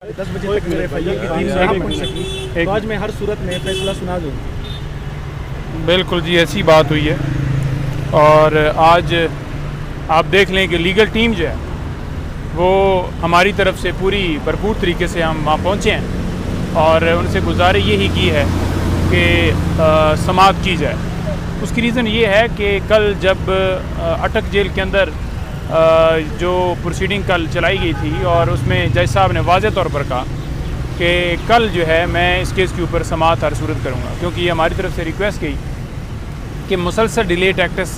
10 बजे तक मेरे FIR की टीम नहीं पहुंच सकी, तो आज मैं हर सूरत में फैसला सुना दूँ। बिल्कुल जी, ऐसी बात हुई है। और आज आप देख लें कि लीगल टीम जो है वो हमारी तरफ से पूरी भरपूर तरीके से हम वहाँ पहुँचे हैं और उनसे गुजारिश यही की है कि समाअत की जाए। उसकी रीज़न ये है कि कल जब अटक जेल के अंदर जो प्रोसीडिंग कल चलाई गई थी और उसमें जज साहब ने वाज़ेह तौर पर कहा कि कल जो है मैं इस केस के ऊपर समाअत हर सूरत करूँगा, क्योंकि ये हमारी तरफ से रिक्वेस्ट गई कि मुसलसल डिले टैक्टिस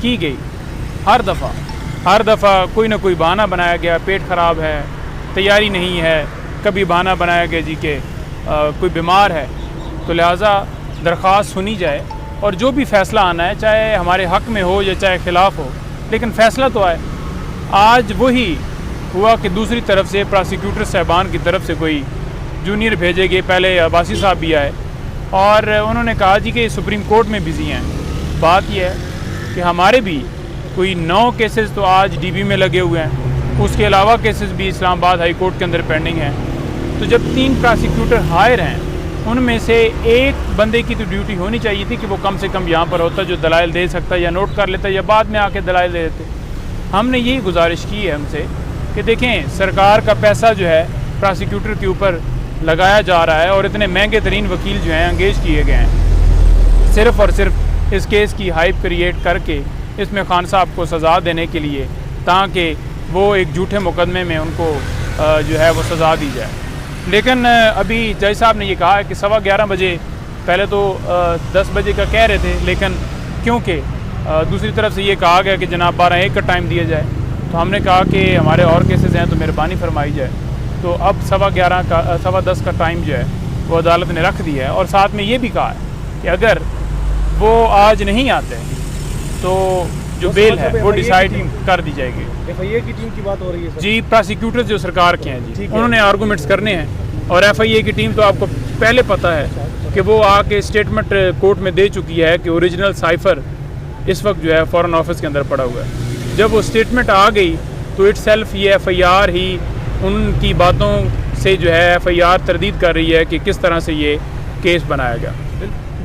की गई। हर दफ़ा कोई ना कोई बहाना बनाया गया, पेट ख़राब है, तैयारी नहीं है, कभी बहाना बनाया गया जी कि कोई बीमार है। तो लिहाजा दरख्वास्त सुनी जाए और जो भी फ़ैसला आना है, चाहे हमारे हक़ में हो या चाहे ख़िलाफ़ हो, लेकिन फ़ैसला तो आए। आज वही हुआ कि दूसरी तरफ से प्रोसिक्यूटर साहबान की तरफ से कोई जूनियर भेजे गए, पहले अब्बासी साहब भी आए और उन्होंने कहा जी कि सुप्रीम कोर्ट में बिज़ी हैं। बात यह है कि हमारे भी कोई 9 केसेस तो आज DB में लगे हुए हैं, उसके अलावा केसेस भी इस्लामाबाद हाई कोर्ट के अंदर पेंडिंग हैं। तो जब 3 प्रोसिक्यूटर हायर हैं, उनमें से एक बंदे की तो ड्यूटी होनी चाहिए थी कि वो कम से कम यहाँ पर होता, जो दलाइल दे सकता या नोट कर लेता या बाद में आके दलाइल दे देते। हमने यही गुजारिश की है हमसे कि देखें, सरकार का पैसा जो है प्रोसिक्यूटर के ऊपर लगाया जा रहा है और इतने महंगे तरीन वकील जो हैं एंगेज किए गए हैं सिर्फ़ और सिर्फ इस केस की हाइप क्रिएट करके इसमें खान साहब को सज़ा देने के लिए, ताकि वो एक झूठे मुकदमे में उनको जो है वो सज़ा दी जाए। लेकिन अभी जज साहब ने ये कहा है कि 11:15 बजे, पहले तो 10 बजे का कह रहे थे, लेकिन क्योंकि दूसरी तरफ से ये कहा गया कि जनाब 12:01 का टाइम दिया जाए, तो हमने कहा कि हमारे और केसेस हैं तो मेहरबानी फरमाई जाए। तो अब 10:15 का टाइम जो है वो अदालत ने रख दिया है और साथ में ये भी कहा है कि अगर वो आज नहीं आते तो जो बेल है वो डिसाइड कर दी जाएगी। FIA की टीम की बात हो रही है सर? जी, प्रोसिक्यूटर्स जो सरकार के हैं जी, उन्होंने आर्गूमेंट्स करने हैं और FIA की टीम तो आपको पहले पता है कि वो आके स्टेटमेंट कोर्ट में दे चुकी है कि ओरिजिनल साइफर इस वक्त जो है फॉरेन ऑफिस के अंदर पड़ा हुआ है। जब वो स्टेटमेंट आ गई तो इटसेल्फ ये FIR ही उनकी बातों से जो है FIR तरदीद कर रही है कि किस तरह से ये केस बनाया गया।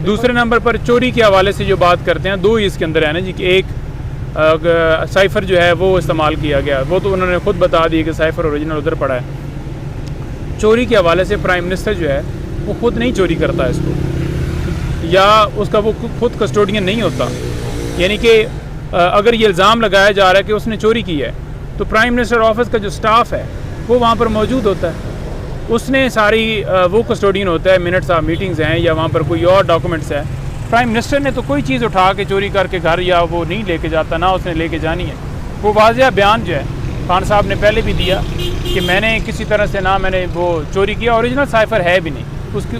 दूसरे नंबर पर चोरी के हवाले से जो बात करते हैं, 2 ही इसके अंदर है ना जी, कि एक साइफ़र जो है वो इस्तेमाल किया गया, वो तो उन्होंने खुद बता दिया कि साइफ़र ओरिजिनल उधर पड़ा है। चोरी के हवाले से प्राइम मिनिस्टर जो है वो खुद नहीं चोरी करता इसको, या उसका वो खुद कस्टोडियन नहीं होता। यानी कि अगर ये इल्ज़ाम लगाया जा रहा है कि उसने चोरी की है, तो प्राइम मिनिस्टर ऑफिस का जो स्टाफ है वो वहाँ पर मौजूद होता है, उसने सारी वो कस्टोडियन होता है, मिनट्स ऑफ मीटिंग्स हैं या वहाँ पर कोई और डॉक्यूमेंट्स है। प्राइम मिनिस्टर ने तो कोई चीज़ उठा के चोरी करके घर या वो नहीं लेके जाता, ना उसने लेके जानी है। वो वाज़ेह बयान जो है खान साहब ने पहले भी दिया कि मैंने किसी तरह से ना मैंने वो चोरी किया, ओरिजिनल साइफर है भी नहीं,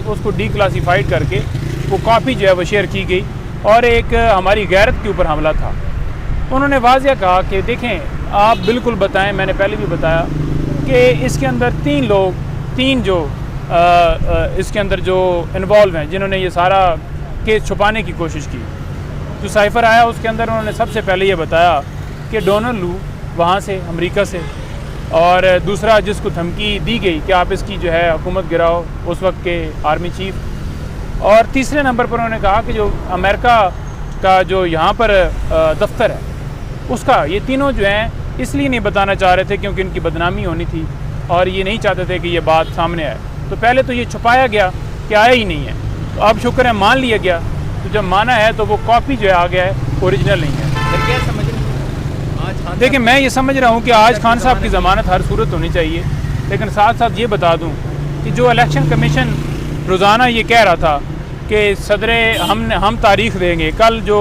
उसको डीक्लासीफाइड करके वो कॉपी जो है वो शेयर की गई और एक हमारी गैरत के ऊपर हमला था। उन्होंने वाज़ेह कहा कि देखें, आप बिल्कुल बताएं, मैंने पहले भी बताया कि इसके अंदर 3 जो इसके अंदर जो इन्वॉल्व हैं, जिन्होंने ये सारा केस छुपाने की कोशिश की। जो साइफ़र आया उसके अंदर उन्होंने सबसे पहले ये बताया कि डोनाल्ड लू वहाँ से, अमेरिका से, और दूसरा जिसको धमकी दी गई कि आप इसकी जो है हुकूमत गिराओ, उस वक्त के आर्मी चीफ। और तीसरे नंबर पर उन्होंने कहा कि जो अमेरिका का जो यहाँ पर दफ्तर है उसका, ये तीनों जो हैं इसलिए नहीं बताना चाह रहे थे क्योंकि इनकी बदनामी होनी थी और ये नहीं चाहते थे कि ये बात सामने आए। तो पहले तो ये छुपाया गया कि आया ही नहीं है, तो अब शुक्र है मान लिया गया। तो जब माना है तो वो कॉपी जो है आ गया है, ओरिजिनल नहीं है। क्या समझ रहे हैं आज? देखिए, मैं ये समझ रहा हूँ कि आज खान साहब की ज़मानत हर सूरत होनी चाहिए, लेकिन साथ साथ ये बता दूँ कि जो इलेक्शन कमीशन रोज़ाना ये कह रहा था कि सदरे हम तारीख़ देंगे, कल जो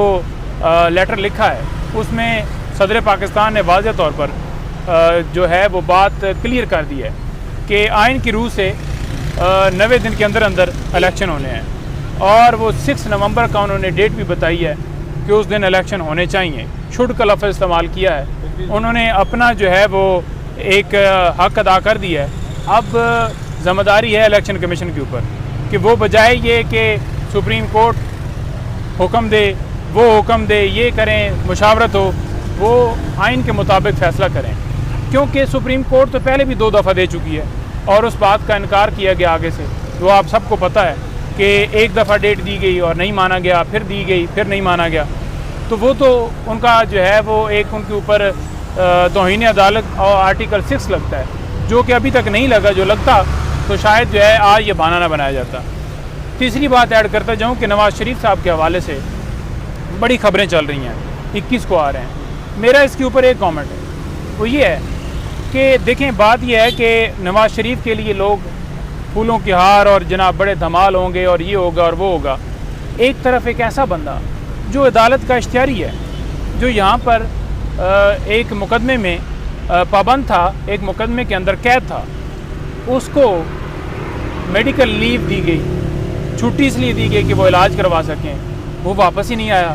लेटर लिखा है उसमें सदर पाकिस्तान ने वाज़ेह तौर पर जो है वो बात क्लियर कर दी है कि आइन की रूह से 90 दिन के अंदर अंदर इलेक्शन होने हैं, और वो 6 नवंबर का उन्होंने डेट भी बताई है कि उस दिन इलेक्शन होने चाहिए। शुड का लफ्ज़ इस्तेमाल किया है। उन्होंने अपना जो है वो एक हक़ अदा कर दिया है। अब ज़िम्मेदारी है इलेक्शन कमीशन के ऊपर कि वो बजाय ये कि सुप्रीम कोर्ट हुक्म दे, वो हुक्म दे, ये करें, मुशावरत हो, वो आइन के मुताबिक फ़ैसला करें। क्योंकि सुप्रीम कोर्ट तो पहले भी 2 दफ़ा दे चुकी है اور اس بات کا انکار کیا گیا آگے سے، جو آپ سب کو پتہ ہے کہ ایک دفعہ ڈیٹ دی گئی اور نہیں مانا گیا، پھر دی گئی پھر نہیں مانا گیا، تو وہ تو ان کا جو ہے وہ ایک ان کے اوپر توہین عدالت اور آرٹیکل 6 لگتا ہے، جو کہ ابھی تک نہیں لگا. جو لگتا تو شاید جو ہے آج یہ بہانہ نہ بنایا جاتا. تیسری بات ایڈ کرتا جاؤں کہ نواز شریف صاحب کے حوالے سے بڑی خبریں چل رہی ہیں، 21 کو آ رہے ہیں. میرا اس کے اوپر ایک کامنٹ ہے، وہ یہ ہے کہ دیکھیں بات یہ ہے کہ نواز شریف کے لیے لوگ پھولوں کے ہار اور جناب بڑے دھمال ہوں گے اور یہ ہوگا اور وہ ہوگا. ایک طرف ایک ایسا بندہ جو عدالت کا اشتہاری ہے، جو یہاں پر ایک مقدمے میں پابند تھا، ایک مقدمے کے اندر قید تھا، اس کو میڈیکل لیو دی گئی، چھٹی اس لیے دی گئی کہ وہ علاج کروا سکیں، وہ واپس ہی نہیں آیا.